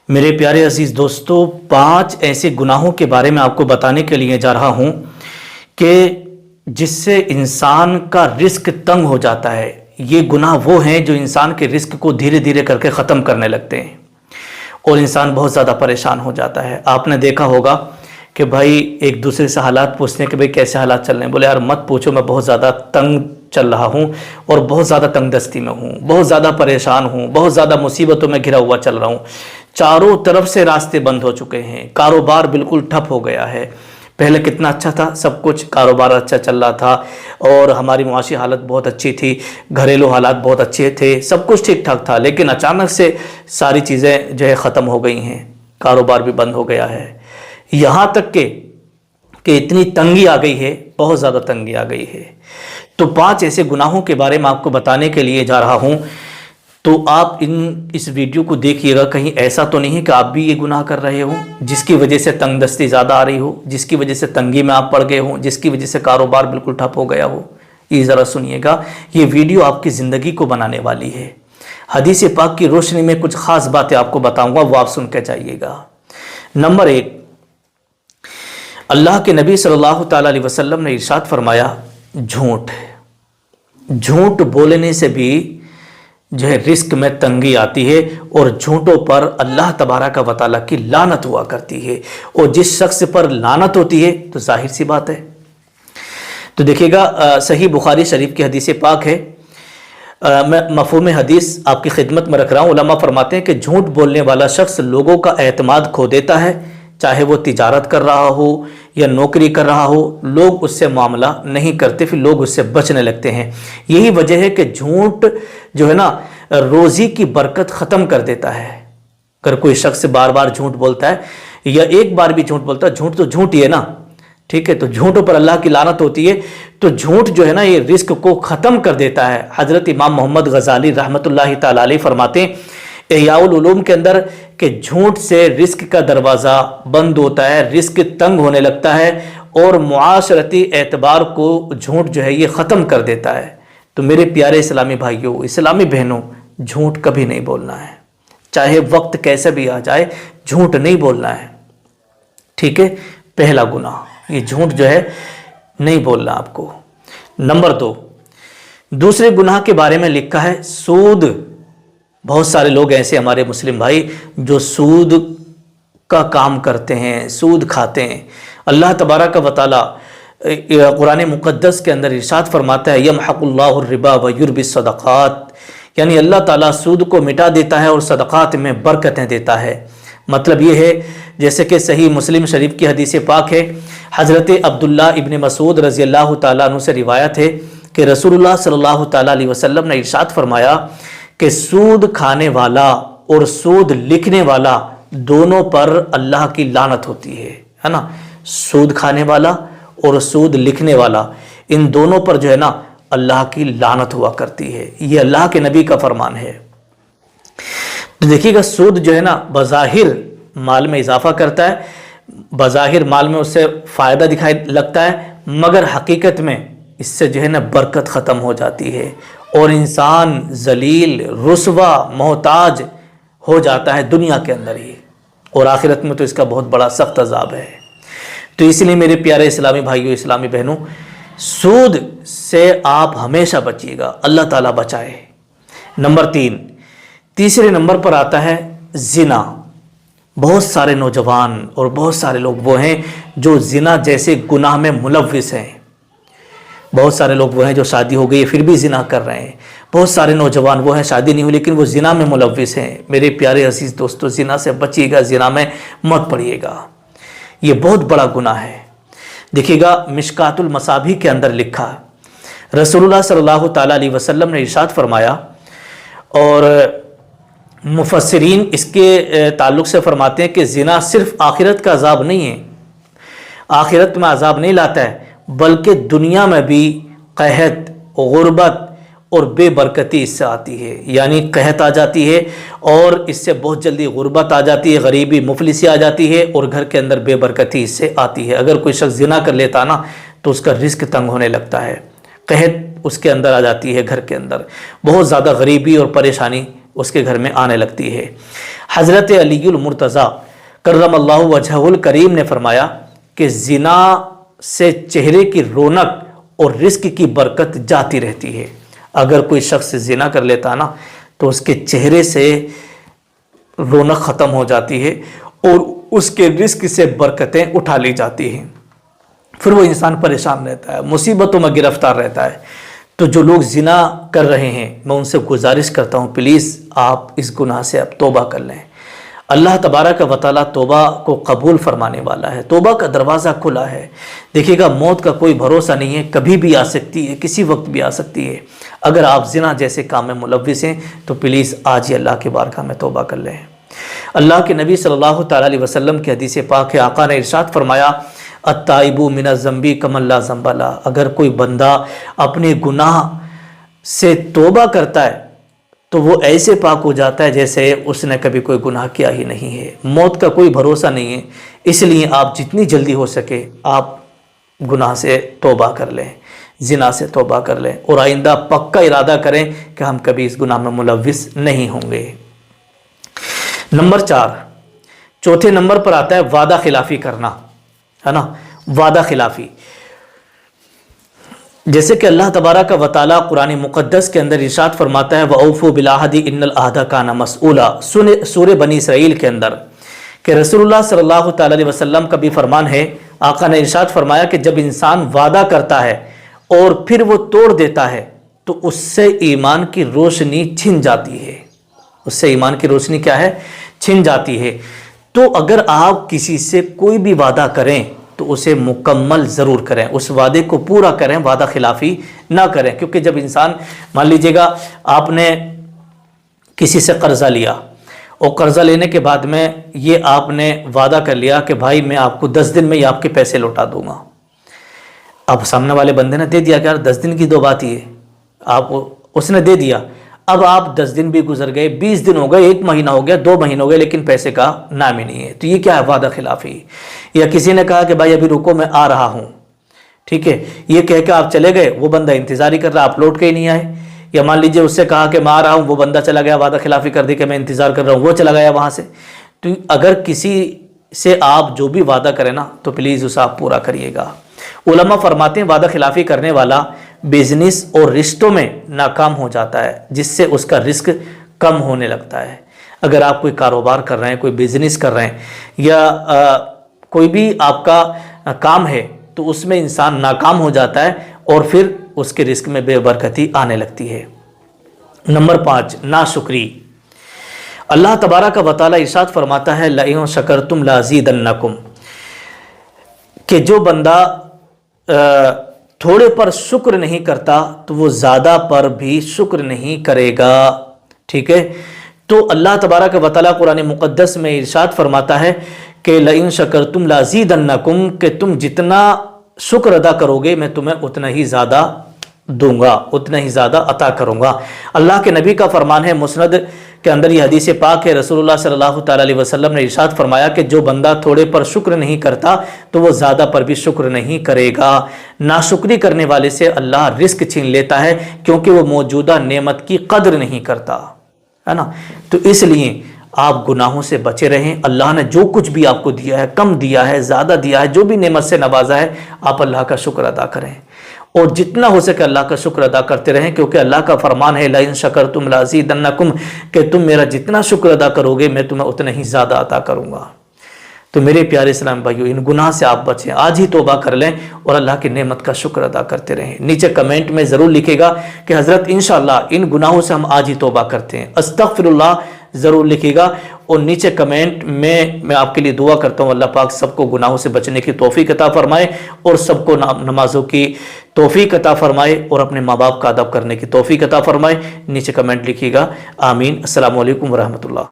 میرے پیارے عزیز دوستو، 5 ایسے گناہوں کے بارے میں آپ کو بتانے کے لیے جا رہا ہوں کہ جس سے انسان کا رزق تنگ ہو جاتا ہے۔ یہ گناہ وہ ہیں جو انسان کے رزق کو دھیرے دھیرے کر کے ختم کرنے لگتے ہیں اور انسان بہت زیادہ پریشان ہو جاتا ہے۔ آپ نے دیکھا ہوگا کہ بھائی ایک دوسرے سے حالات پوچھتے ہیں کہ بھائی کیسے حالات چل رہے ہیں، بولے یار مت پوچھو، میں بہت زیادہ تنگ چل رہا ہوں اور بہت زیادہ تنگ دستی میں ہوں، بہت زیادہ پریشان ہوں، بہت زیادہ مصیبتوں میں گھرا ہوا چل رہا ہوں، چاروں طرف سے راستے بند ہو چکے ہیں، کاروبار بالکل ٹھپ ہو گیا ہے۔ پہلے کتنا اچھا تھا، سب کچھ کاروبار اچھا چل رہا تھا اور ہماری معاشی حالت بہت اچھی تھی، گھریلو حالات بہت اچھے تھے، سب کچھ ٹھیک ٹھاک تھا، لیکن اچانک سے ساری چیزیں جو ہے ختم ہو گئی ہیں، کاروبار بھی بند ہو گیا ہے، یہاں تک کہ اتنی تنگی آ گئی ہے، بہت زیادہ تنگی آ گئی ہے۔ تو 5 ایسے گناہوں کے بارے میں آپ کو بتانے کے لیے جا رہا ہوں، تو آپ اس ویڈیو کو دیکھیے گا، کہیں ایسا تو نہیں ہے کہ آپ بھی یہ گناہ کر رہے ہو جس کی وجہ سے تنگ دستی زیادہ آ رہی ہو، جس کی وجہ سے تنگی میں آپ پڑ گئے ہوں، جس کی وجہ سے کاروبار بالکل ٹھپ ہو گیا ہو۔ یہ ذرا سنیے گا، یہ ویڈیو آپ کی زندگی کو بنانے والی ہے۔ حدیث پاک کی روشنی میں کچھ خاص باتیں آپ کو بتاؤں گا، وہ آپ سن کے جائیے گا۔ نمبر 1، اللہ کے نبی صلی اللہ تعالیٰ علیہ وسلم نے ارشاد فرمایا، جھوٹ بولنے سے بھی جو ہے رزق میں تنگی آتی ہے اور جھوٹوں پر اللہ تبارک و تعالیٰ کی لعنت ہوا کرتی ہے، اور جس شخص پر لعنت ہوتی ہے تو ظاہر سی بات ہے۔ تو دیکھیے گا، صحیح بخاری شریف کی حدیث پاک ہے، میں مفہوم حدیث آپ کی خدمت میں رکھ رہا ہوں۔ علماء فرماتے ہیں کہ جھوٹ بولنے والا شخص لوگوں کا اعتماد کھو دیتا ہے، چاہے وہ تجارت کر رہا ہو یا نوکری کر رہا ہو، لوگ اس سے معاملہ نہیں کرتے، پھر لوگ اس سے بچنے لگتے ہیں۔ یہی وجہ ہے کہ جھوٹ جو ہے نا روزی کی برکت ختم کر دیتا ہے۔ اگر کوئی شخص بار بار جھوٹ بولتا ہے یا ایک بار بھی جھوٹ بولتا ہے، جھوٹ تو جھوٹ ہی ہے نا، ٹھیک ہے، تو جھوٹوں پر اللہ کی لعنت ہوتی ہے۔ تو جھوٹ جو ہے نا یہ رزق کو ختم کر دیتا ہے۔ حضرت امام محمد غزالی رحمۃ اللہ تعالی علیہ فرماتے ہیں احیاء العلوم کے اندر کہ جھوٹ سے رزق کا دروازہ بند ہوتا ہے، رزق تنگ ہونے لگتا ہے اور معاشرتی اعتبار کو جھوٹ جو ہے یہ ختم کر دیتا ہے۔ تو میرے پیارے اسلامی بھائیوں، اسلامی بہنوں، جھوٹ کبھی نہیں بولنا ہے، چاہے وقت کیسے بھی آ جائے، جھوٹ نہیں بولنا ہے، ٹھیک ہے۔ پہلا گناہ یہ جھوٹ جو ہے نہیں بولنا آپ کو۔ نمبر 2، دوسرے گناہ کے بارے میں لکھا ہے سود۔ بہت سارے لوگ ایسے ہمارے مسلم بھائی جو سود کا کام کرتے ہیں، سود کھاتے ہیں۔ اللہ تبارک و تعالی قرآن مقدس کے اندر ارشاد فرماتا ہے، یمحق اللہ الربا ویربی الصدقات، یعنی اللہ تعالیٰ سود کو مٹا دیتا ہے اور صدقات میں برکتیں دیتا ہے۔ مطلب یہ ہے جیسے کہ صحیح مسلم شریف کی حدیث پاک ہے، حضرت عبداللہ ابن مسعود رضی اللہ تعالیٰ عنہ سے روایت ہے کہ رسول اللہ صلی اللہ تعالیٰ علیہ وسلم نے ارشاد فرمایا کہ سود کھانے والا اور سود لکھنے والا دونوں پر اللہ کی لعنت ہوتی ہے نا۔ سود کھانے والا اور سود لکھنے والا، ان دونوں پر جو ہے نا اللہ کی لعنت ہوا کرتی ہے، یہ اللہ کے نبی کا فرمان ہے۔ تو دیکھیے گا، سود جو ہے نا بظاہر مال میں اضافہ کرتا ہے، بظاہر مال میں اس سے فائدہ دکھائی لگتا ہے، مگر حقیقت میں اس سے جو ہے نا برکت ختم ہو جاتی ہے اور انسان ذلیل، رسوا، محتاج ہو جاتا ہے دنیا کے اندر ہی، اور آخرت میں تو اس کا بہت بڑا سخت عذاب ہے۔ تو اس لیے میرے پیارے اسلامی بھائیوں، اسلامی بہنوں، سود سے آپ ہمیشہ بچیے گا، اللہ تعالیٰ بچائے۔ نمبر 3، تیسرے نمبر پر آتا ہے زنا۔ بہت سارے نوجوان اور بہت سارے لوگ وہ ہیں جو زنا جیسے گناہ میں ملوث ہیں۔ بہت سارے لوگ وہ ہیں جو شادی ہو گئی ہے پھر بھی زنا کر رہے ہیں، بہت سارے نوجوان وہ ہیں شادی نہیں ہوئی لیکن وہ زنا میں ملوث ہیں۔ میرے پیارے عزیز دوستو، زنا سے بچیے گا، زنا میں مت پڑیے گا، یہ بہت بڑا گناہ ہے۔ دیکھیے گا، مشکات المصابیح کے اندر لکھا، رسول اللہ صلی اللہ تعالیٰ علیہ وسلم نے ارشاد فرمایا، اور مفسرین اس کے تعلق سے فرماتے ہیں کہ زنا صرف آخرت کا عذاب نہیں ہے، آخرت میں عذاب نہیں لاتا ہے، بلکہ دنیا میں بھی قحط، غربت اور بے برکتی اس سے آتی ہے۔ یعنی قحط آ جاتی ہے اور اس سے بہت جلدی غربت آ جاتی ہے، غریبی، مفلسی آ جاتی ہے، اور گھر کے اندر بے برکتی اس سے آتی ہے۔ اگر کوئی شخص زنا کر لیتا نا تو اس کا رزق تنگ ہونے لگتا ہے، قحط اس کے اندر آ جاتی ہے، گھر کے اندر بہت زیادہ غریبی اور پریشانی اس کے گھر میں آنے لگتی ہے۔ حضرت علی المرتضیٰ کرم اللہ وجہہ الکریم نے فرمایا کہ زنا سے چہرے کی رونق اور رزق کی برکت جاتی رہتی ہے۔ اگر کوئی شخص زنا کر لیتا نا تو اس کے چہرے سے رونق ختم ہو جاتی ہے اور اس کے رزق سے برکتیں اٹھا لی جاتی ہیں، پھر وہ انسان پریشان رہتا ہے، مصیبتوں میں گرفتار رہتا ہے۔ تو جو لوگ زنا کر رہے ہیں میں ان سے گزارش کرتا ہوں پلیز آپ اس گناہ سے اب توبہ کر لیں۔ اللہ تبارک و تعالیٰ توبہ کو قبول فرمانے والا ہے، توبہ کا دروازہ کھلا ہے۔ دیکھیے گا موت کا کوئی بھروسہ نہیں ہے، کبھی بھی آ سکتی ہے، کسی وقت بھی آ سکتی ہے۔ اگر آپ زنا جیسے کام میں ملوث ہیں تو پلیز آج ہی اللہ کے بارگاہ میں توبہ کر لیں۔ اللہ کے نبی صلی اللہ تعالیٰ علیہ وسلم کی حدیث پاک ہے، آقا نے ارشاد فرمایا التائب من الذنب کمن لا ذنب لہ، اگر کوئی بندہ اپنے گناہ سے توبہ کرتا ہے تو وہ ایسے پاک ہو جاتا ہے جیسے اس نے کبھی کوئی گناہ کیا ہی نہیں ہے۔ موت کا کوئی بھروسہ نہیں ہے، اس لیے آپ جتنی جلدی ہو سکے آپ گناہ سے توبہ کر لیں، زنا سے توبہ کر لیں، اور آئندہ پکا ارادہ کریں کہ ہم کبھی اس گناہ میں ملوث نہیں ہوں گے۔ نمبر 4، چوتھے نمبر پر آتا ہے وعدہ خلافی کرنا، ہے نا، وعدہ خلافی۔ جیسے کہ اللہ تبارک و تعالیٰ قرآن مقدس کے اندر ارشاد فرماتا ہے وَأَوْفُوا بِالْعَهْدِ إِنَّ الْعَهْدَ كَانَ مَسْئُولًا، سورہ بنی اسرائیل کے اندر کہ رسول اللہ صلی اللہ تعالیٰ علیہ وسلم کا بھی فرمان ہے، آقا نے ارشاد فرمایا کہ جب انسان وعدہ کرتا ہے اور پھر وہ توڑ دیتا ہے تو اس سے ایمان کی روشنی چھن جاتی ہے، اس سے ایمان کی روشنی کیا ہے؟ چھن جاتی ہے۔ تو اگر آپ کسی سے کوئی بھی وعدہ کریں تو اسے مکمل ضرور کریں، اس وعدے کو پورا کریں، وعدہ خلافی نہ کریں، کیونکہ جب انسان مان لیجئے گا آپ نے کسی سے قرضہ لیا اور قرضہ لینے کے بعد میں یہ آپ نے وعدہ کر لیا کہ بھائی میں آپ کو 10 دن میں یہ آپ کے پیسے لوٹا دوں گا، اب سامنے والے بندے نے دے دیا کہ یار 10 دن کی دو بات ہی ہے، اس نے دے دیا، اب آپ 10 دن بھی گزر گئے، 20 دن ہو گئے، 1 مہینہ ہو گیا، 2 مہینے ہو گئے، لیکن پیسے کا نام ہی نہیں ہے، تو یہ کیا ہے؟ وعدہ خلافی۔ یا کسی نے کہا کہ بھائی ابھی رکو میں آ رہا ہوں، ٹھیک ہے، یہ کہہ کے آپ چلے گئے، وہ بندہ انتظار ہی کر رہا، آپ لوٹ کے ہی نہیں آئے۔ یا مان لیجئے اس سے کہا کہ میں آ رہا ہوں، وہ بندہ چلا گیا، وعدہ خلافی کر دی کہ میں انتظار کر رہا ہوں، وہ چلا گیا وہاں سے۔ تو اگر کسی سے آپ جو بھی وعدہ کریں نا تو پلیز اسے آپ پورا کریے گا۔ علماء فرماتے ہیں وعدہ خلافی کرنے والا بزنس اور رشتوں میں ناکام ہو جاتا ہے، جس سے اس کا رزق کم ہونے لگتا ہے۔ اگر آپ کوئی کاروبار کر رہے ہیں، کوئی بزنس کر رہے ہیں، یا کوئی بھی آپ کا کام ہے تو اس میں انسان ناکام ہو جاتا ہے اور پھر اس کے رزق میں بے برکتی آنے لگتی ہے۔ نمبر 5، ناشکری۔ اللہ تبارک و تعالیٰ ارشاد فرماتا ہے لَئِن شَكَرْتُمْ لَأَزِيدَنَّكُمْ، کہ جو بندہ تھوڑے پر شکر نہیں کرتا تو وہ زیادہ پر بھی شکر نہیں کرے گا، ٹھیک ہے۔ تو اللہ تبارک و تعالیٰ قرآن مقدس میں ارشاد فرماتا ہے کہ لَئِن شَكَرْتُمْ لَأَزِيدَنَّكُمْ، کہ تم جتنا شکر ادا کرو گے میں تمہیں اتنا ہی زیادہ دوں گا، اتنا ہی زیادہ عطا کروں گا۔ اللہ کے نبی کا فرمان ہے، مسند کے اندر یہ حدیث پاک ہے، رسول اللہ صلی اللہ تعالیٰ علیہ وسلم نے ارشاد فرمایا کہ جو بندہ تھوڑے پر شکر نہیں کرتا تو وہ زیادہ پر بھی شکر نہیں کرے گا۔ ناشکری کرنے والے سے اللہ رزق چھین لیتا ہے کیونکہ وہ موجودہ نعمت کی قدر نہیں کرتا، ہے نا۔ تو اس لیے آپ گناہوں سے بچے رہیں۔ اللہ نے جو کچھ بھی آپ کو دیا ہے، کم دیا ہے، زیادہ دیا ہے، جو بھی نعمت سے نوازا ہے، آپ اللہ کا شکر ادا کریں اور جتنا ہو سکے اللہ کا شکر ادا کرتے رہیں، کیونکہ اللہ کا فرمان ہے لَئِن شَكَرْتُمْ لَأَزِيدَنَّكُمْ، کہ تم میرا جتنا شکر ادا کرو گے میں تمہیں اتنا ہی زیادہ عطا کروں گا۔ تو میرے پیارے اسلام بھائیو، ان گناہ سے آپ بچیں، آج ہی توبہ کر لیں اور اللہ کی نعمت کا شکر ادا کرتے رہیں۔ نیچے کمنٹ میں ضرور لکھے گا کہ حضرت انشاءاللہ ان گناہوں سے ہم آج ہی توبہ کرتے ہیں، استغفراللہ ضرور لکھے گا، اور نیچے کمنٹ میں آپ کے لیے دعا کرتا ہوں اللہ پاک سب کو گناہوں سے بچنے کی توفیق عطا فرمائے اور سب کو نمازوں کی توفیق عطا فرمائے اور اپنے ماں باپ کا ادب کرنے کی توفیق عطا فرمائے۔ نیچے کمنٹ لکھیے گا، آمین۔ السلام علیکم ورحمۃ اللہ۔